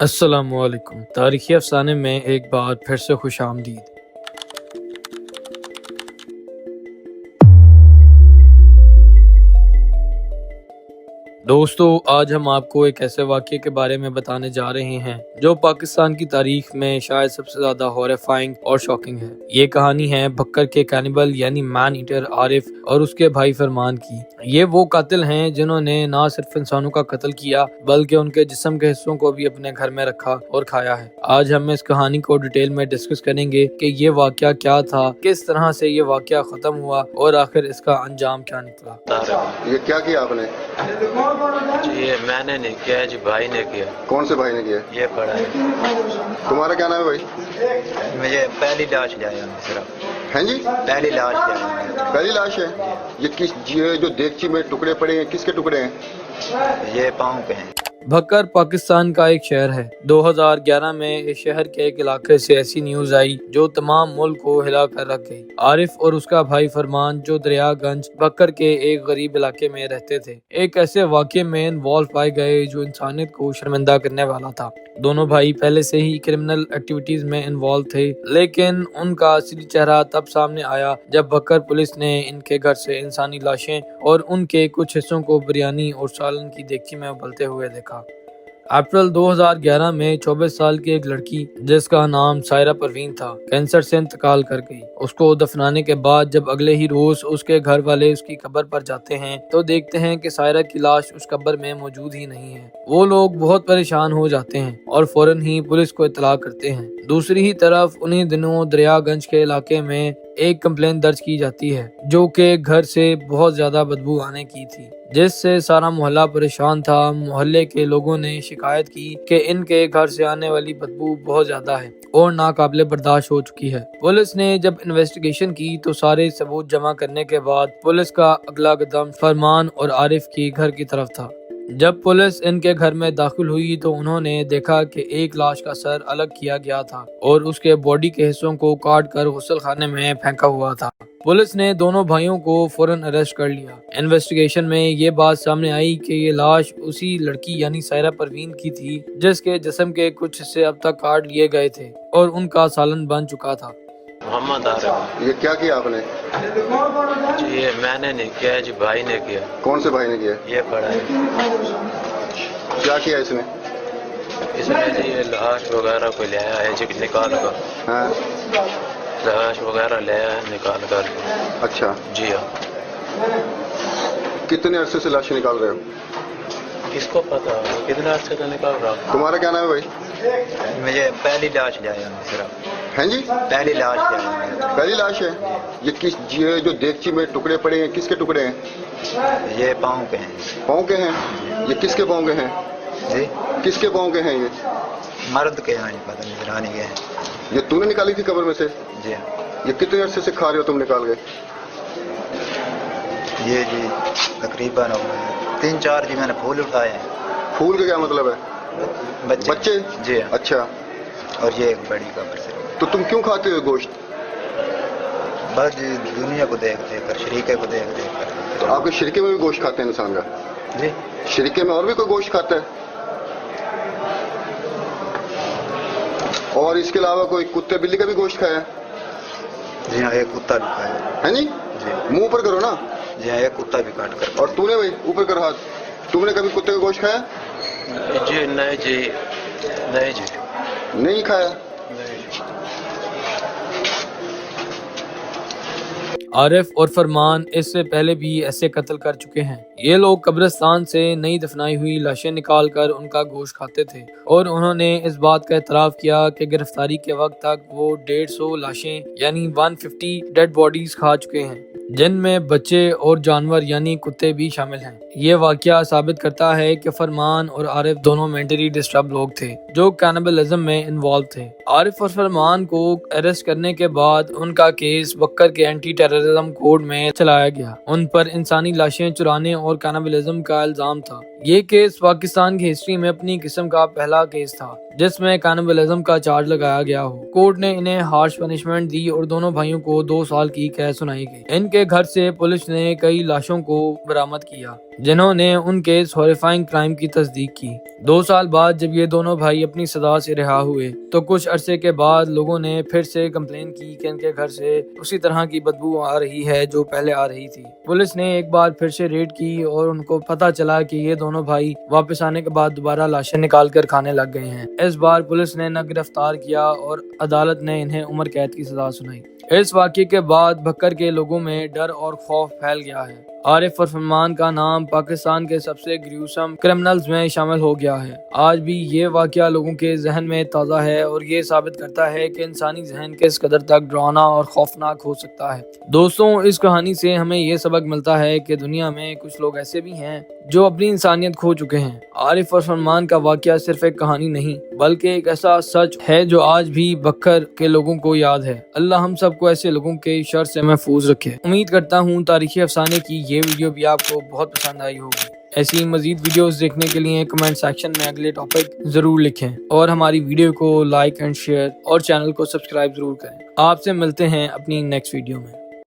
السلام علیکم۔ تاریخی افسانے میں ایک بار پھر سے خوش آمدید۔ دوستو، آج ہم آپ کو ایک ایسے واقعے کے بارے میں بتانے جا رہے ہیں جو پاکستان کی تاریخ میں شاید سب سے زیادہ ہاریفائنگ اور شاکنگ ہے۔ یہ کہانی ہے بکر کے کینیبل یعنی مین ایٹر عارف اور اس کے بھائی فرمان کی۔ یہ وہ قاتل ہیں جنہوں نے نہ صرف انسانوں کا قتل کیا بلکہ ان کے جسم کے حصوں کو بھی اپنے گھر میں رکھا اور کھایا ہے۔ آج ہم اس کہانی کو ڈیٹیل میں ڈسکس کریں گے کہ یہ واقعہ کیا تھا، کس طرح سے یہ واقعہ ختم ہوا اور آخر اس کا انجام کیا نکلا۔ یہ کیا آپ نے؟ جی یہ میں نے نہیں کیا ہے، جی بھائی نے کیا۔ کون سے بھائی نے کیا؟ یہ پڑا ہے۔ تمہارا کیا نام ہے بھائی؟ مجھے پہلی لاش لے آیا صرف۔ ہیں جی؟ پہلی لاش لے آیا۔ پہلی لاش ہے؟ یہ جو دیگچی میں ٹکڑے پڑے ہیں کس کے ٹکڑے ہیں؟ یہ پاؤں کے ہیں۔ بھکر پاکستان کا ایک شہر ہے۔ 2011 میں اس شہر کے ایک علاقے سے ایسی نیوز آئی جو تمام ملک کو ہلا کر رکھ گئی۔ عارف اور اس کا بھائی فرمان جو دریا گنج بھکر کے ایک غریب علاقے میں رہتے تھے، ایک ایسے واقعے میں انوالو پائے گئے جو انسانیت کو شرمندہ کرنے والا تھا۔ دونوں بھائی پہلے سے ہی کرمنل ایکٹیویٹیز میں انوالو تھے، لیکن ان کا اصلی چہرہ تب سامنے آیا جب بھکر پولیس نے ان کے گھر سے انسانی لاشیں اور ان کے کچھ حصوں کو بریانی اور سالن کی دیگچی میں ابلتے ہوئے دیکھا۔ اپریل 2011 میں 24 سال کی ایک لڑکی جس کا نام سائرہ پروین تھا، کینسر سے انتقال کر گئی۔ اس کو دفنانے کے بعد جب اگلے ہی روز اس کے گھر والے اس کی قبر پر جاتے ہیں تو دیکھتے ہیں کہ سائرہ کی لاش اس قبر میں موجود ہی نہیں ہے۔ وہ لوگ بہت پریشان ہو جاتے ہیں اور فوراً ہی پولیس کو اطلاع کرتے ہیں۔ دوسری ہی طرف انہی دنوں دریا گنج کے علاقے میں ایک کمپلین درج کی جاتی ہے جو کہ گھر سے بہت زیادہ بدبو آنے کی تھی، جس سے سارا محلہ پریشان تھا۔ محلے کے لوگوں نے شکایت کی کہ ان کے گھر سے آنے والی بدبو بہت زیادہ ہے اور ناقابل برداشت ہو چکی ہے۔ پولیس نے جب انویسٹیگیشن کی تو سارے ثبوت جمع کرنے کے بعد پولیس کا اگلا قدم فرمان اور عارف کی گھر کی طرف تھا۔ جب پولیس ان کے گھر میں داخل ہوئی تو انہوں نے دیکھا کہ ایک لاش کا سر الگ کیا گیا تھا اور اس کے باڈی کے حصوں کو کاٹ کر غسل خانے میں پھینکا ہوا تھا۔ پولیس نے دونوں بھائیوں کو فوراً اریسٹ کر لیا۔ انویسٹیگیشن میں یہ بات سامنے آئی کہ یہ لاش اسی لڑکی یعنی سائرہ پروین کی تھی جس کے جسم کے کچھ حصے اب تک کاٹ لیے گئے تھے اور ان کا سالن بن چکا تھا۔ محمد عارف۔ یہ کیا آپ نے؟ جی یہ میں نے نہیں کیا ہے، جی بھائی نے کیا۔ کون سے بھائی نے کیا؟ یہ پڑا ہے۔ کیا اس نے؟ اس نے جی یہ لاش وغیرہ کو لے آیا ہے، جی نکال کر۔ ہاں لاش وغیرہ لے آیا ہے نکال کر۔ اچھا جی ہاں۔ کتنے عرصے سے لاشیں نکال رہے ہو؟ کس کو پتا کتنے عرصے سے نکال رہا ہوں۔ تمہارا کیا نام ہے بھائی؟ مجھے پہلی لاش لے آیا صرف۔ ہیں جی؟ پہلی لاش لے آیا۔ پہلی لاش ہے؟ یہ جو دیگچی میں ٹکڑے پڑے ہیں کس کے ٹکڑے ہیں؟ یہ پاؤں کے ہیں۔ پاؤں کے ہیں؟ یہ کس کے پاؤں کے ہیں؟ جی کس کے پاؤں کے ہیں یہ؟ مرد کے ہیں، پتہ نہیں جرانی کے ہیں۔ یہ تم نے نکالی تھی قبر میں سے؟ جی ہاں۔ یہ کتنے عرصے سے کھا رہے ہو تم نکال کے؟ یہ جی تقریباً 3-4 جی میں نے پھول اٹھائے ہیں۔ پھول کا کیا مطلب ہے؟ بچے؟ جی ہاں۔ اچھا، اور یہ ایک بڑی قبر سے۔ تو تم کیوں کھاتے ہو گوشت؟ بس جی دنیا کو دیکھ دیکھ کر، شریکے کو دیکھ دیکھ کر۔ تو آپ کے شرکے میں بھی گوشت کھاتے ہیں انسان کا؟ جی شرکے میں اور بھی کوئی گوشت کھاتا ہے؟ اور اس کے علاوہ کوئی کتے بلی کا بھی گوشت کھایا ہے؟ جی ہاں، ایک کتا بھی کھایا ہے نہیں؟ جی منہ اوپر کرو نا۔ جی ہاں، ایک کتا بھی کاٹ کر۔ اور تو نے بھائی اوپر کر ہاتھ، تم نے کبھی کتے کا گوشت کھایا؟ جی نہیں جی، نہیں جی، نہیں کھایا؟ عارف اور فرمان اس سے پہلے بھی ایسے قتل کر چکے ہیں۔ یہ لوگ قبرستان سے نئی دفنائی ہوئی لاشیں نکال کر ان کا گوشت کھاتے تھے اور انہوں نے اس بات کا اعتراف کیا کہ گرفتاری کے وقت تک وہ 150 لاشیں یعنی 150 ڈیڈ باڈیز کھا چکے ہیں، جن میں بچے اور جانور یعنی کتے بھی شامل ہیں۔ یہ واقعہ ثابت کرتا ہے کہ فرمان اور عارف دونوں مینٹلی ڈسٹرب لوگ تھے جو کینیبلزم میں انوالو تھے۔ عارف اور فرمان کو اریسٹ کرنے کے بعد ان کا کیس بکر کے اینٹی ٹیررزم کوڈ میں چلایا گیا۔ ان پر انسانی لاشیں چرانے اور کینیبلزم کا الزام تھا۔ یہ کیس پاکستان کی ہسٹری میں اپنی قسم کا پہلا کیس تھا جس میں کینیبلزم کا چارج لگایا گیا ہو۔ کورٹ نے انہیں ہارش پنشمنٹ دی اور دونوں بھائیوں کو 2 سال کی قید سنائی گئی۔ ان کے گھر سے پولیس نے کئی لاشوں کو برآمد کیا۔ جنہوں نے ان کے اس ہارفائنگ کرائم کی تصدیق کی۔ 2 سال بعد جب یہ دونوں بھائی اپنی سزا سے رہا ہوئے تو کچھ عرصے کے بعد لوگوں نے پھر سے کمپلین کی کہ ان کے گھر سے اسی طرح کی بدبو آ رہی ہے جو پہلے آ رہی تھی۔ پولیس نے ایک بار پھر سے ریڈ کی اور ان کو پتہ چلا کہ یہ دونوں بھائی واپس آنے کے بعد دوبارہ لاشیں نکال کر کھانے لگ گئے ہیں۔ اس بار پولیس نے نہ گرفتار کیا اور عدالت نے انہیں عمر قید کی سزا سنائی۔ اس واقعے کے بعد بھکر کے لوگوں میں ڈر اور خوف پھیل گیا ہے۔ عارف اور فرمان کا نام پاکستان کے سب سے گریوسم کرمنلز میں شامل ہو گیا ہے۔ آج بھی یہ واقعہ لوگوں کے ذہن میں تازہ ہے اور یہ ثابت کرتا ہے کہ انسانی ذہن کس قدر تک ڈراؤنا اور خوفناک ہو سکتا ہے۔ دوستوں، اس کہانی سے ہمیں یہ سبق ملتا ہے کہ دنیا میں کچھ لوگ ایسے بھی ہیں جو اپنی انسانیت کھو چکے ہیں۔ عارف اور فرمان کا واقعہ صرف ایک کہانی نہیں بلکہ ایک ایسا سچ ہے جو آج بھی بکر کے لوگوں کو یاد ہے۔ اللہ ہم سب کو ایسے لوگوں کے شر سے محفوظ رکھے۔ امید کرتا ہوں تاریخی افسانے کی یہ ویڈیو بھی آپ کو بہت پسند آئی ہوگی۔ ایسی مزید ویڈیوز دیکھنے کے لیے کمنٹ سیکشن میں اگلے ٹاپک ضرور لکھیں اور ہماری ویڈیو کو لائک اینڈ شیئر اور چینل کو سبسکرائب ضرور کریں۔ آپ سے ملتے ہیں اپنی نیکسٹ ویڈیو میں۔